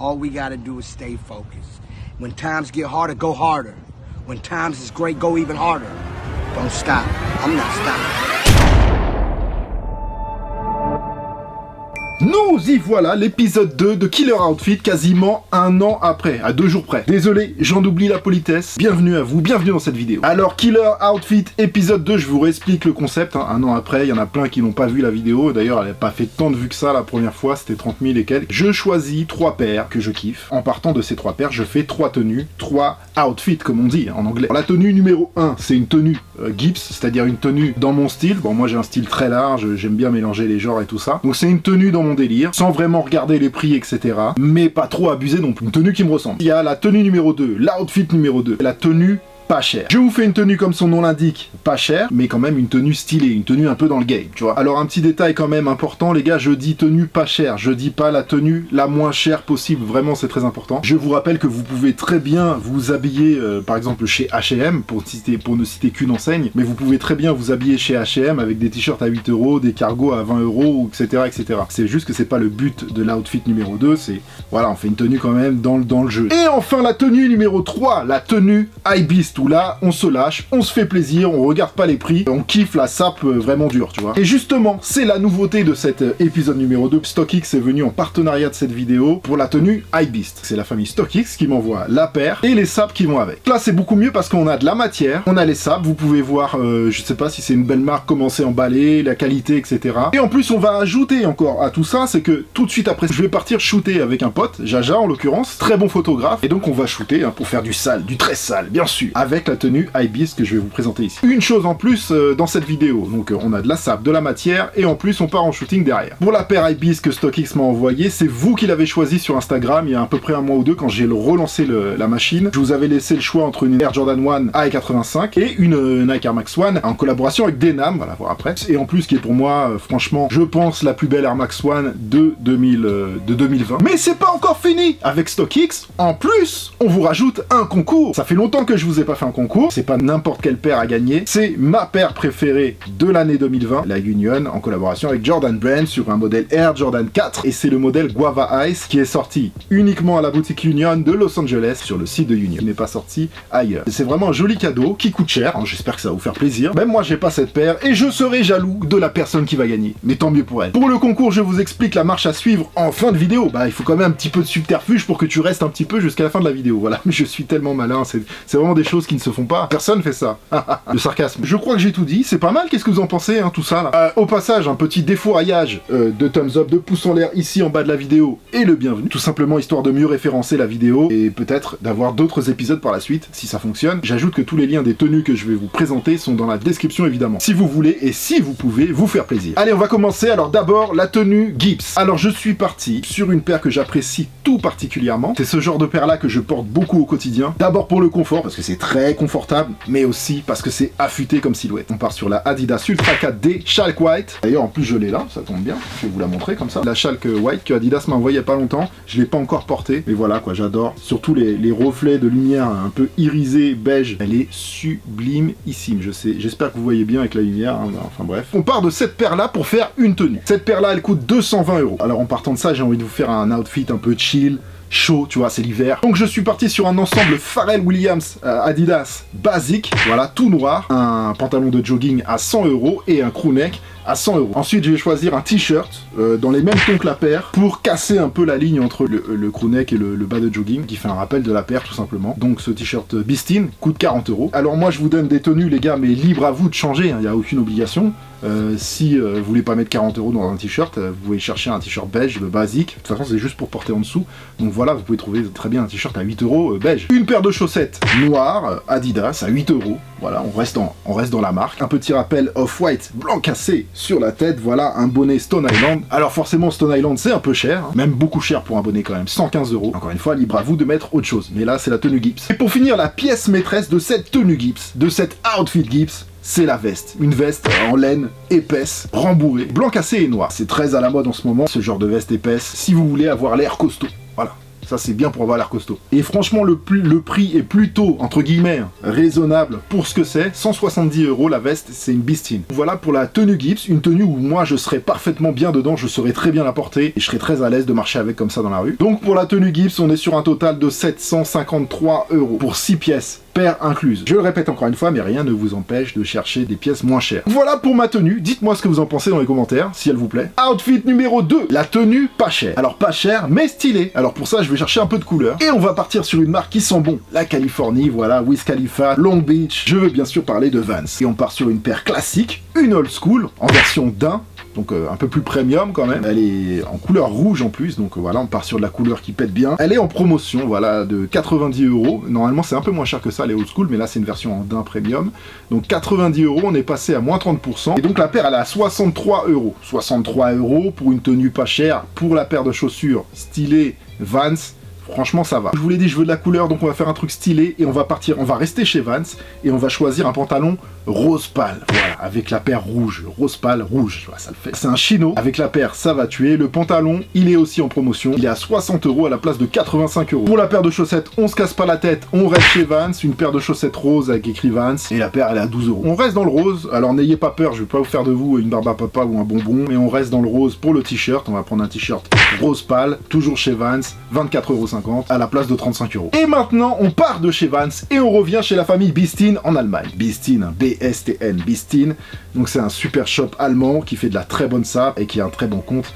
all we gotta do is stay focused. When times get harder, go harder. When times is great, go even harder. Don't stop. I'm not stopping. Nous y voilà, l'épisode 2 de Killer Outfit, quasiment un an après, à 2 jours près. Désolé, j'en oublie la politesse. Bienvenue à vous, bienvenue dans cette vidéo. Alors, Killer Outfit, épisode 2, je vous réexplique le concept. Un an après, il y en a plein qui n'ont pas vu la vidéo. D'ailleurs, elle n'a pas fait tant de vues que ça la première fois, c'était 30 000 et quelques. Je choisis 3 paires que je kiffe. En partant de ces 3 paires, je fais 3 tenues, 3 outfits, comme on dit en anglais. Alors, la tenue numéro 1, c'est une tenue Gibbs, c'est-à-dire une tenue dans mon style. Bon, moi j'ai un style très large, j'aime bien mélanger les genres et tout ça. Donc c'est une tenue dans mon délire, sans vraiment regarder les prix, etc. Mais pas trop abuser non plus. Une tenue qui me ressemble. Il y a la tenue numéro 2, l'outfit numéro 2, la tenue pas cher. Je vous fais une tenue comme son nom l'indique, pas cher, mais quand même une tenue stylée, une tenue un peu dans le game, tu vois. Alors un petit détail quand même important, les gars, je dis tenue pas chère, je dis pas la tenue la moins chère possible, vraiment c'est très important. Je vous rappelle que vous pouvez très bien vous habiller, par exemple chez H&M, pour ne citer qu'une enseigne, mais vous pouvez très bien vous habiller chez H&M avec des t-shirts à 8 €, des cargos à 20 €, etc., etc. C'est juste que c'est pas le but de l'outfit numéro 2, c'est, voilà, on fait une tenue quand même dans le jeu. Et enfin la tenue numéro 3, la tenue Hypebeast, où là, on se lâche, on se fait plaisir, on regarde pas les prix, on kiffe la sape vraiment dure, tu vois. Et justement, c'est la nouveauté de cet épisode numéro 2. StockX est venu en partenariat de cette vidéo pour la tenue Hypebeast. C'est la famille StockX qui m'envoie la paire et les sapes qui vont avec. Là, c'est beaucoup mieux parce qu'on a de la matière, on a les sapes, vous pouvez voir, je sais pas si c'est une belle marque, comment c'est emballé, la qualité, etc. Et en plus, on va ajouter encore à tout ça, c'est que tout de suite après, je vais partir shooter avec un pote, Jaja en l'occurrence, très bon photographe, et donc on va shooter pour faire du sale, du très sale, bien sûr, avec la tenue Hypebeast que je vais vous présenter ici. Une chose en plus dans cette vidéo, donc on a de la sape, de la matière, et en plus on part en shooting derrière. Pour la paire Hypebeast que StockX m'a envoyée, c'est vous qui l'avez choisi sur Instagram il y a à peu près un mois ou deux quand j'ai relancé la machine. Je vous avais laissé le choix entre une Air Jordan 1 AE85 et une Nike Air Max 1 en collaboration avec Denam, voilà, voir après. Et en plus qui est pour moi, franchement, je pense la plus belle Air Max 1 de 2020. Mais c'est pas encore fini avec StockX. En plus, on vous rajoute un concours. Ça fait longtemps que je vous ai pas fait un concours. C'est pas n'importe quelle paire à gagner, c'est ma paire préférée de l'année 2020, la Union, en collaboration avec Jordan Brand sur un modèle Air Jordan 4, et c'est le modèle Guava Ice qui est sorti uniquement à la boutique Union de Los Angeles sur le site de Union. Il n'est pas sorti ailleurs. C'est vraiment un joli cadeau qui coûte cher, hein, j'espère que ça va vous faire plaisir. Même moi j'ai pas cette paire et je serai jaloux de la personne qui va gagner, mais tant mieux pour elle. Pour le concours, je vous explique la marche à suivre en fin de vidéo. Bah il faut quand même un petit peu de subterfuge pour que tu restes un petit peu jusqu'à la fin de la vidéo, voilà. Mais je suis tellement malin, c'est vraiment des choses qui ne se font pas. Personne fait ça. Le sarcasme. Je crois que j'ai tout dit. C'est pas mal. Qu'est-ce que vous en pensez, hein, tout ça là. Au passage, un petit défouraillage de thumbs up, de pouces en l'air ici en bas de la vidéo et le bienvenu. Tout simplement histoire de mieux référencer la vidéo et peut-être d'avoir d'autres épisodes par la suite si ça fonctionne. J'ajoute que tous les liens des tenues que je vais vous présenter sont dans la description évidemment. Si vous voulez et si vous pouvez vous faire plaisir. Allez, on va commencer. Alors d'abord la tenue Gibbs. Alors je suis parti sur une paire que j'apprécie tout particulièrement. C'est ce genre de paire là que je porte beaucoup au quotidien. D'abord pour le confort parce que c'est très confortable, mais aussi parce que c'est affûté comme silhouette. On part sur la Adidas Ultra 4D Chalk White. D'ailleurs, en plus, je l'ai là, ça tombe bien. Je vais vous la montrer comme ça. La Chalk White que Adidas m'a envoyée il y a pas longtemps. Je l'ai pas encore portée, mais voilà quoi, j'adore. Surtout les reflets de lumière un peu irisés beige. Elle est sublimissime. J'espère que vous voyez bien avec la lumière. Hein, enfin bref. On part de cette paire là pour faire une tenue. Cette paire là, elle coûte 220 €. Alors en partant de ça, j'ai envie de vous faire un outfit un peu chill, chaud, tu vois, c'est l'hiver. Donc je suis parti sur un ensemble Pharrell Williams Adidas basique, voilà, tout noir, un pantalon de jogging à 100 € et un crewneck à 100 €. Ensuite, je vais choisir un t-shirt dans les mêmes tons que la paire pour casser un peu la ligne entre le crewneck et le bas de jogging qui fait un rappel de la paire tout simplement. Donc ce t-shirt Beastin coûte 40 €. Alors moi, je vous donne des tenues les gars, mais libre à vous de changer, il n'y a aucune obligation. Si vous voulez pas mettre 40 € dans un t-shirt, vous pouvez chercher un t-shirt beige basique. De toute façon, c'est juste pour porter en dessous. Donc voilà, vous pouvez trouver très bien un t-shirt à 8 € beige. Une paire de chaussettes noires Adidas à 8 €. Voilà, on reste dans la marque. Un petit rappel Off-White blanc cassé sur la tête. Voilà, un bonnet Stone Island. Alors forcément, Stone Island, c'est un peu cher. Hein, même beaucoup cher pour un bonnet quand même. 115 €. Encore une fois, libre à vous de mettre autre chose. Mais là, c'est la tenue Gibbs. Et pour finir, la pièce maîtresse de cette tenue Gibbs, de cet outfit Gibbs, c'est la veste. Une veste en laine épaisse, rembourrée, blanc cassé et noir. C'est très à la mode en ce moment, ce genre de veste épaisse, si vous voulez avoir l'air costaud. Voilà. Ça, c'est bien pour avoir l'air costaud. Et franchement, le prix est plutôt, entre guillemets, raisonnable pour ce que c'est. 170 € la veste, c'est une Beastin. Voilà pour la tenue Gibbs, une tenue où moi, je serais parfaitement bien dedans, je saurais très bien la porter et je serais très à l'aise de marcher avec comme ça dans la rue. Donc pour la tenue Gibbs, on est sur un total de 753 € pour 6 pièces. Paire incluse. Je le répète encore une fois, mais rien ne vous empêche de chercher des pièces moins chères. Voilà pour ma tenue. Dites-moi ce que vous en pensez dans les commentaires, si elle vous plaît. Outfit numéro 2, la tenue pas chère. Alors pas chère, mais stylée. Alors pour ça, je vais chercher un peu de couleur. Et on va partir sur une marque qui sent bon. La Californie, voilà, Wiz Khalifa, Long Beach. Je veux bien sûr parler de Vans. Et on part sur une paire classique, une old school, en version daim. Donc un peu plus premium quand même. Elle est en couleur rouge en plus, donc voilà, on part sur de la couleur qui pète bien. Elle est en promotion, voilà, de 90 €. Normalement c'est un peu moins cher que ça, les old school, mais là c'est une version en daim premium. Donc 90 €, on est passé à moins 30%. Et donc la paire elle est à 63 €. 63 € pour une tenue pas chère, pour la paire de chaussures stylée Vans. Franchement, ça va. Je vous l'ai dit, je veux de la couleur, donc on va faire un truc stylé et on va partir, on va rester chez Vans et on va choisir un pantalon rose pâle. Voilà, avec la paire rouge. Rose pâle, rouge. Voilà, ça le fait. C'est un chino. Avec la paire, ça va tuer. Le pantalon, il est aussi en promotion. Il est à 60 € à la place de 85 €. Pour la paire de chaussettes, on se casse pas la tête. On reste chez Vans. Une paire de chaussettes rose avec écrit Vans. Et la paire, elle est à 12 €. On reste dans le rose. Alors n'ayez pas peur, je vais pas vous faire de vous une barbe à papa ou un bonbon. Mais on reste dans le rose pour le t-shirt. On va prendre un t-shirt rose pâle. Toujours chez Vans. 24,50 € à la place de 35 €. Et maintenant, on part de chez Vans et on revient chez la famille Beastin en Allemagne. Beastin, B-S-T-N, Beastin. Donc c'est un super shop allemand qui fait de la très bonne sape et qui a un très bon compte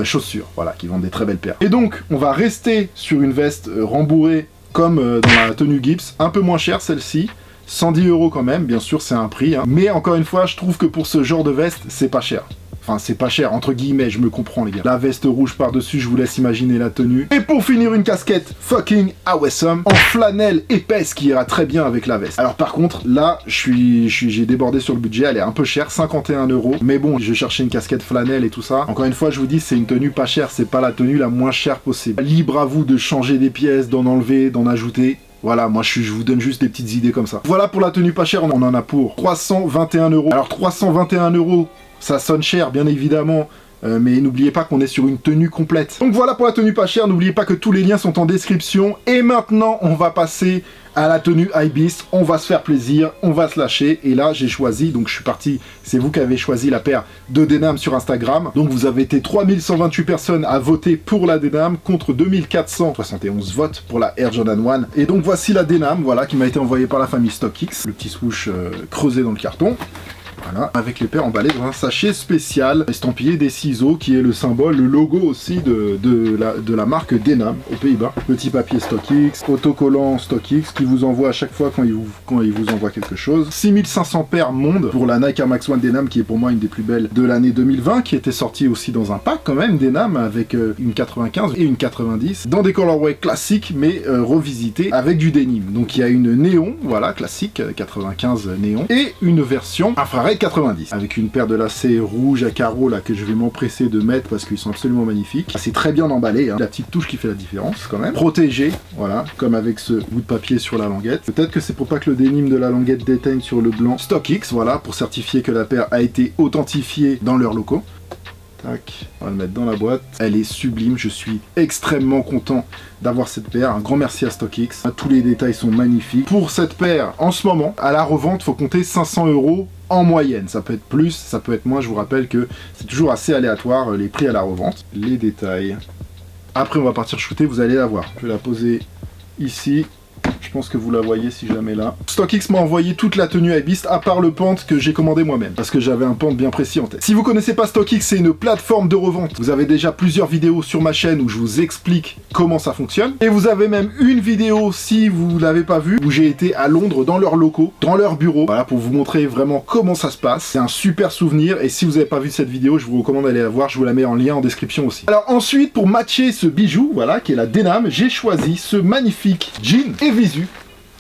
chaussures. Voilà, qui vend des très belles paires. Et donc, on va rester sur une veste rembourrée comme dans la tenue Gibbs. Un peu moins chère celle-ci. 110 € quand même, bien sûr, c'est un prix. Hein. Mais encore une fois, je trouve que pour ce genre de veste, c'est pas cher. Enfin, c'est pas cher, entre guillemets, je me comprends, les gars. La veste rouge par-dessus, je vous laisse imaginer la tenue. Et pour finir, une casquette fucking awesome, en flanelle épaisse qui ira très bien avec la veste. Alors par contre, là, j'ai débordé sur le budget, elle est un peu chère, 51 €. Mais bon, je cherchais une casquette flanelle et tout ça. Encore une fois, je vous dis, c'est une tenue pas chère, c'est pas la tenue la moins chère possible. Libre à vous de changer des pièces, d'en enlever, d'en ajouter. Voilà, moi je vous donne juste des petites idées comme ça. Voilà pour la tenue pas chère, on en a pour 321 €. Alors 321 €, ça sonne cher, bien évidemment, mais n'oubliez pas qu'on est sur une tenue complète. Donc voilà pour la tenue pas chère, n'oubliez pas que tous les liens sont en description. Et maintenant, on va passer à la tenue Hypebeast. On va se faire plaisir, on va se lâcher. Et là, j'ai choisi, donc je suis parti, c'est vous qui avez choisi la paire de Denham sur Instagram. Donc vous avez été 3128 personnes à voter pour la Denham contre 2471 votes pour la Air Jordan 1. Et donc voici la Denham, voilà, qui m'a été envoyée par la famille StockX. Le petit swoosh creusé dans le carton. Voilà, avec les paires emballées dans un sachet spécial, estampillé des ciseaux, qui est le symbole, le logo aussi de la marque Denham aux Pays-Bas. Petit papier StockX, autocollant StockX, qui vous envoie à chaque fois quand il vous envoie quelque chose. 6500 paires monde pour la Nike Air Max 1 Denham, qui est pour moi une des plus belles de l'année 2020, qui était sortie aussi dans un pack quand même, Denham, avec une 95 et une 90, dans des colorways classiques, mais revisités avec du denim. Donc il y a une néon, voilà, classique, 95 néon, et une version infrared 90, avec une paire de lacets rouges à carreaux là que je vais m'empresser de mettre parce qu'ils sont absolument magnifiques. C'est très bien emballé, hein. La petite touche qui fait la différence quand même. Protégé, voilà, comme avec ce bout de papier sur la languette. Peut-être que c'est pour pas que le denim de la languette déteigne sur le blanc. StockX, voilà, pour certifier que la paire a été authentifiée dans leurs locaux. Tac, on va le mettre dans la boîte. Elle est sublime, je suis extrêmement content d'avoir cette paire. Un grand merci à StockX. Tous les détails sont magnifiques. Pour cette paire, en ce moment, à la revente, faut compter 500 € en moyenne. Ça peut être plus, ça peut être moins. Je vous rappelle que c'est toujours assez aléatoire les prix à la revente. Les détails. Après, on va partir shooter, vous allez la voir. Je vais la poser ici. Je pense que vous la voyez si jamais là. StockX m'a envoyé toute la tenue Hypebeast à part le pant que j'ai commandé moi-même parce que j'avais un pant bien précis en tête. Si vous connaissez pas StockX, c'est une plateforme de revente. Vous avez déjà plusieurs vidéos sur ma chaîne où je vous explique comment ça fonctionne. Et vous avez même une vidéo, si vous l'avez pas vue, où j'ai été à Londres dans leurs locaux, dans leur bureau. Voilà, pour vous montrer vraiment comment ça se passe. C'est un super souvenir et si vous n'avez pas vu cette vidéo, je vous recommande d'aller la voir. Je vous la mets en lien en description aussi. Alors ensuite, pour matcher ce bijou, voilà, qui est la Denham, j'ai choisi ce magnifique jean Evisu.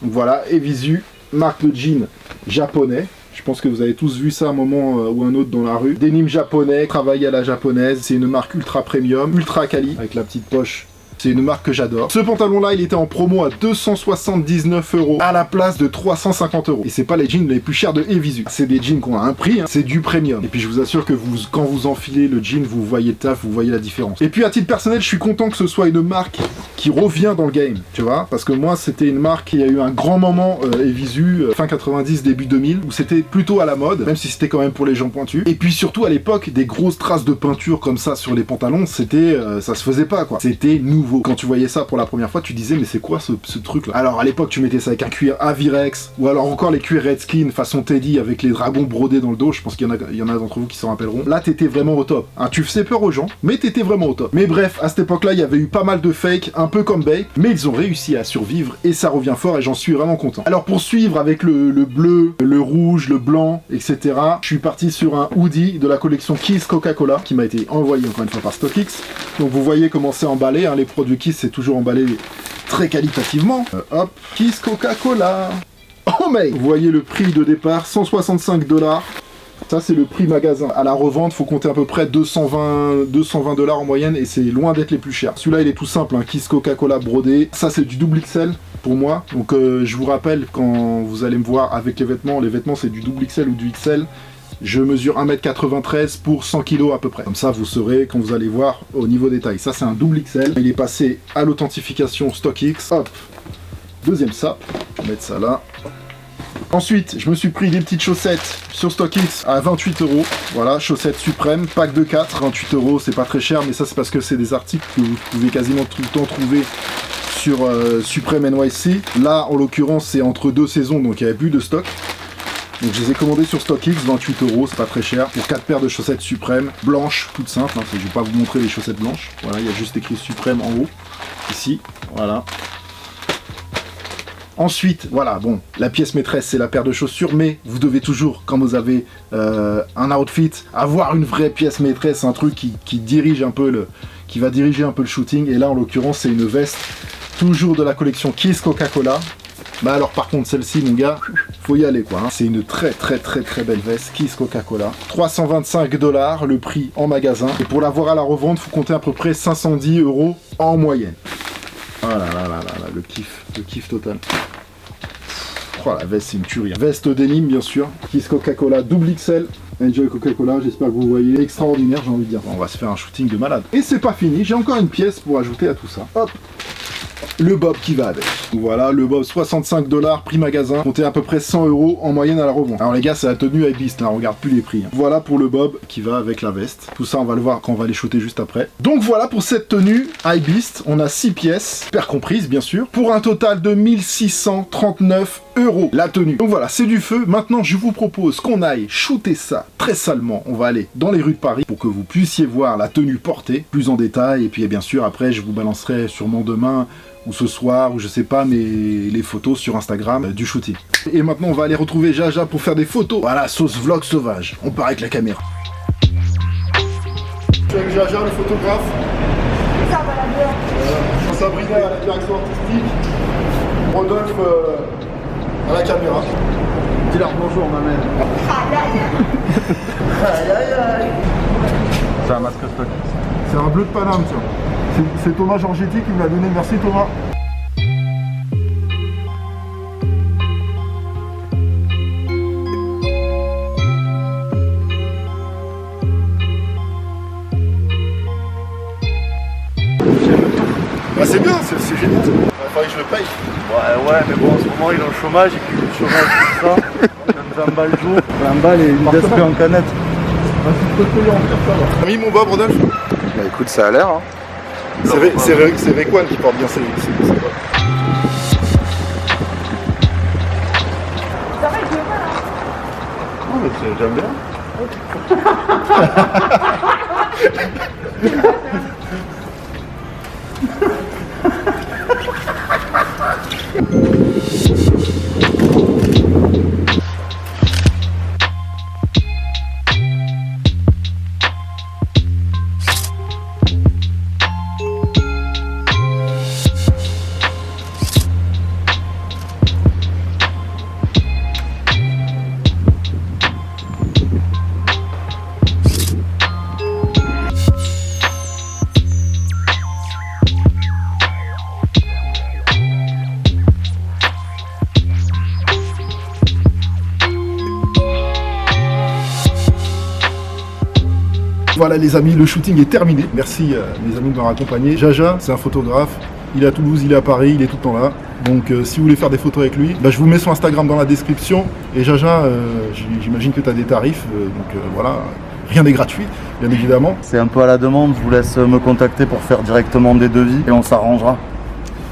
Donc voilà, Evisu, marque de jean japonais. Je pense que vous avez tous vu ça à un moment ou un autre dans la rue. Denim japonais, travaillé à la japonaise. C'est une marque ultra premium, ultra quali, avec la petite poche C'est une marque que j'adore. Ce pantalon-là, il était en promo à 279 € à la place de 350 €. Et c'est pas les jeans les plus chers de Evisu. C'est des jeans qui ont un prix, hein. C'est du premium. Et puis je vous assure que quand vous enfilez le jean, vous voyez le taf, vous voyez la différence. Et puis à titre personnel, je suis content que ce soit une marque qui revient dans le game, tu vois, parce que moi c'était une marque qui a eu un grand moment Evisu, fin 90, début 2000, où c'était plutôt à la mode, même si c'était quand même pour les gens pointus. Et puis surtout à l'époque, des grosses traces de peinture comme ça sur les pantalons, c'était, ça se faisait pas quoi. C'était nouveau. Quand tu voyais ça pour la première fois, tu disais mais c'est quoi ce truc là? Alors à l'époque tu mettais ça avec un cuir Avirex, ou alors encore les cuirs Redskin façon Teddy avec les dragons brodés dans le dos. Je pense qu'il y en a d'entre vous qui s'en rappelleront. Là t'étais vraiment au top. Hein, tu faisais peur aux gens, mais t'étais vraiment au top. Mais bref, à cette époque-là, il y avait eu pas mal de fakes, un peu comme Bape, mais ils ont réussi à survivre et ça revient fort et j'en suis vraiment content. Alors pour suivre avec le bleu, le rouge, le blanc, etc., je suis parti sur un hoodie de la collection Kiss Coca-Cola qui m'a été envoyé encore une fois par StockX. Donc vous voyez comment c'est emballé, hein, les produits Kiss c'est toujours emballé très qualitativement. Hop, Kiss Coca-Cola. Oh mais vous voyez le prix de départ, 165 $. Ça c'est le prix magasin. À la revente, faut compter à peu près 220 $ en moyenne et c'est loin d'être les plus chers. Celui-là il est tout simple, hein, Kiss Coca-Cola brodé. Ça c'est du double XL pour moi. Donc je vous rappelle, quand vous allez me voir avec les vêtements c'est du double XL ou du XL. Je mesure 1m93 pour 100 kg à peu près. Comme ça vous saurez quand vous allez voir au niveau des tailles. Ça c'est un double XL. Il est passé à l'authentification StockX. Hop, deuxième sape. Je vais mettre ça là. Ensuite, je me suis pris des petites chaussettes sur StockX à 28 €. Voilà, chaussettes suprêmes, pack de 4, 28 €, c'est pas très cher, mais ça c'est parce que c'est des articles que vous pouvez quasiment tout le temps trouver sur Supreme NYC. Là, en l'occurrence, c'est entre deux saisons, donc il n'y avait plus de stock. Donc je les ai commandés sur StockX, 28 €, c'est pas très cher, pour 4 paires de chaussettes Supreme, blanches, toutes simples, hein, je vais pas vous montrer les chaussettes blanches. Voilà, il y a juste écrit Supreme en haut, ici, voilà. Ensuite, voilà, bon, la pièce maîtresse, c'est la paire de chaussures, mais vous devez toujours, quand vous avez un outfit, avoir une vraie pièce maîtresse, un truc qui dirige un peu qui va diriger un peu le shooting. Et là, en l'occurrence, c'est une veste, toujours de la collection Kiss Coca-Cola. Bah alors, par contre, celle-ci, mon gars, faut y aller, quoi. Hein. C'est une très belle veste, Kiss Coca-Cola. 325 $, le prix en magasin. Et pour l'avoir à la revente, faut compter à peu près 510 € en moyenne. Oh là là là là, le kiff total. Oh la veste c'est une tuerie. Veste denim bien sûr, Kiss Coca-Cola double XL. Enjoy Coca-Cola, j'espère que vous voyez. Extraordinaire j'ai envie de dire. On va se faire un shooting de malade. Et c'est pas fini, j'ai encore une pièce pour ajouter à tout ça. Hop, le bob qui va avec. Voilà, le bob 65 $, prix magasin, comptez à peu près 100 € en moyenne à la revente. Alors les gars, c'est la tenue Hypebeast, hein, on regarde plus les prix. Hein. Voilà pour le bob qui va avec la veste. Tout ça, on va le voir quand on va les shooter juste après. Donc voilà pour cette tenue Hypebeast. On a 6 pièces, paire comprise bien sûr, pour un total de 1639 € la tenue. Donc voilà, c'est du feu. Maintenant, je vous propose qu'on aille shooter ça très salement. On va aller dans les rues de Paris pour que vous puissiez voir la tenue portée plus en détail. Et puis bien sûr, après, je vous balancerai sûrement demain ou ce soir, ou je sais pas, mais les photos sur Instagram du shooting. Et maintenant, on va aller retrouver Jaja pour faire des photos. Voilà, sauce vlog sauvage. On part avec la caméra. Je suis avec Jaja, le photographe. Ça va la bien. Sabrina à la direction artistique. Rodolphe à la caméra. Dis-leur bonjour, ma mère. Aïe aïe aïe. C'est un masque stock. C'est un bleu de Paname, tiens. C'est Thomas Georgetti qui me l'a donné. Merci Thomas. Bah c'est bien, c'est génial. Il faudrait que je le paye. Ouais, mais bon, en ce moment il est au chômage, et puis le chômage, tout ça. Même 20 balles le jour. 20 balles et une d'esprit en canette. T'as mis mon bob, Rodolphe? Bah écoute, ça a l'air, hein. C'est Rekwan qui porte bien ses bobs. Ça va, il est pas là. Non, mais j'aime bien. Voilà les amis, le shooting est terminé. Merci les amis de m'avoir accompagné. Jaja, c'est un photographe. Il est à Toulouse, il est à Paris, il est tout le temps là. Donc si vous voulez faire des photos avec lui, je vous mets son Instagram dans la description. Et Jaja, j'imagine que tu as des tarifs. Voilà, rien n'est gratuit, bien évidemment. C'est un peu à la demande, je vous laisse me contacter pour faire directement des devis et on s'arrangera.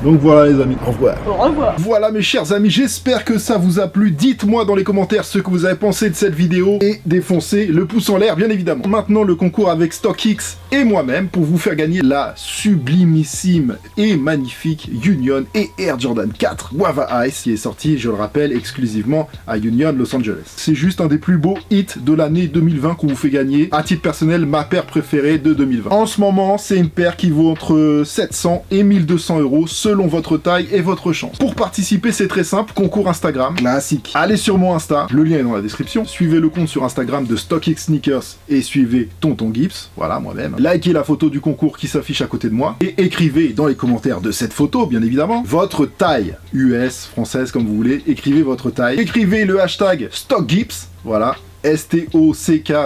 Donc voilà les amis, au revoir. Au revoir. Voilà mes chers amis, j'espère que ça vous a plu. Dites-moi dans les commentaires ce que vous avez pensé de cette vidéo et défoncez le pouce en l'air bien évidemment. Maintenant le concours avec StockX et moi-même pour vous faire gagner la sublimissime et magnifique Union et Air Jordan 4 Guava Ice qui est sorti, je le rappelle, exclusivement à Union Los Angeles. C'est juste un des plus beaux hits de l'année 2020 qu'on vous fait gagner. À titre personnel, ma paire préférée de 2020. En ce moment, c'est une paire qui vaut entre 700 et 1200 euros selon votre taille et votre chance. Pour participer, c'est très simple, concours Instagram, classique. Allez sur mon Insta, le lien est dans la description. Suivez le compte sur Instagram de StockX Sneakers et suivez Tonton Gibbs, voilà moi-même. Likez la photo du concours qui s'affiche à côté de moi et écrivez dans les commentaires de cette photo, bien évidemment, votre taille, US, française, comme vous voulez. Écrivez votre taille. Écrivez le hashtag StockGibbs, voilà. STOCKGIBS,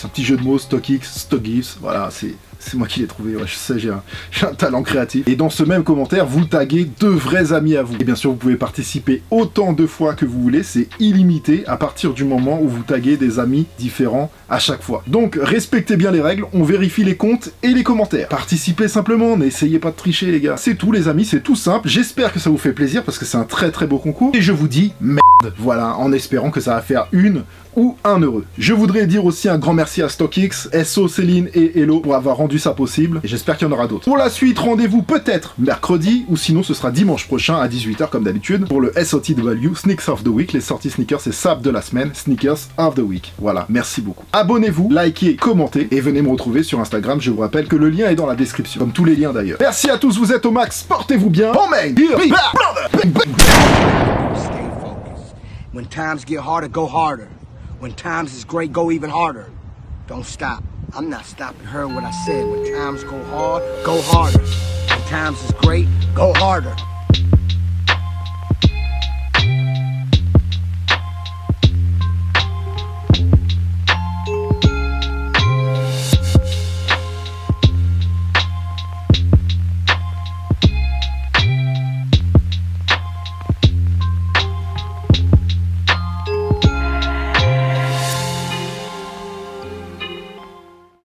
un petit jeu de mots, StockX, StockGibbs, voilà, c'est moi qui l'ai trouvé, ouais, je sais, j'ai un talent créatif. Et dans ce même commentaire, vous taguez 2 vrais amis à vous. Et bien sûr, vous pouvez participer autant de fois que vous voulez, c'est illimité à partir du moment où vous taguez des amis différents à chaque fois. Donc, respectez bien les règles, on vérifie les comptes et les commentaires. Participez simplement, n'essayez pas de tricher les gars. C'est tout les amis, c'est tout simple. J'espère que ça vous fait plaisir parce que c'est un très très beau concours. Et je vous dis merde, voilà, en espérant que ça va faire une ou un heureux. Je voudrais dire aussi un grand merci à StockX, SO, Céline et Hello pour avoir rendu ça possible, et j'espère qu'il y en aura d'autres. Pour la suite, rendez-vous peut-être mercredi, ou sinon ce sera dimanche prochain à 18h comme d'habitude, pour le SOTW, Sneaks of the Week, les sorties sneakers, c'est SAP de la semaine, Sneakers of the Week. Voilà, merci beaucoup. Abonnez-vous, likez, commentez, et venez me retrouver sur Instagram, je vous rappelle que le lien est dans la description, comme tous les liens d'ailleurs. Merci à tous, vous êtes au max, portez-vous bien, oh man, here, be back, brother. Stay focused. When times get harder, go harder. When times is great, go even harder. Don't stop. I'm not stopping. Heard what I said. When times go hard, go harder. When times is great, go harder.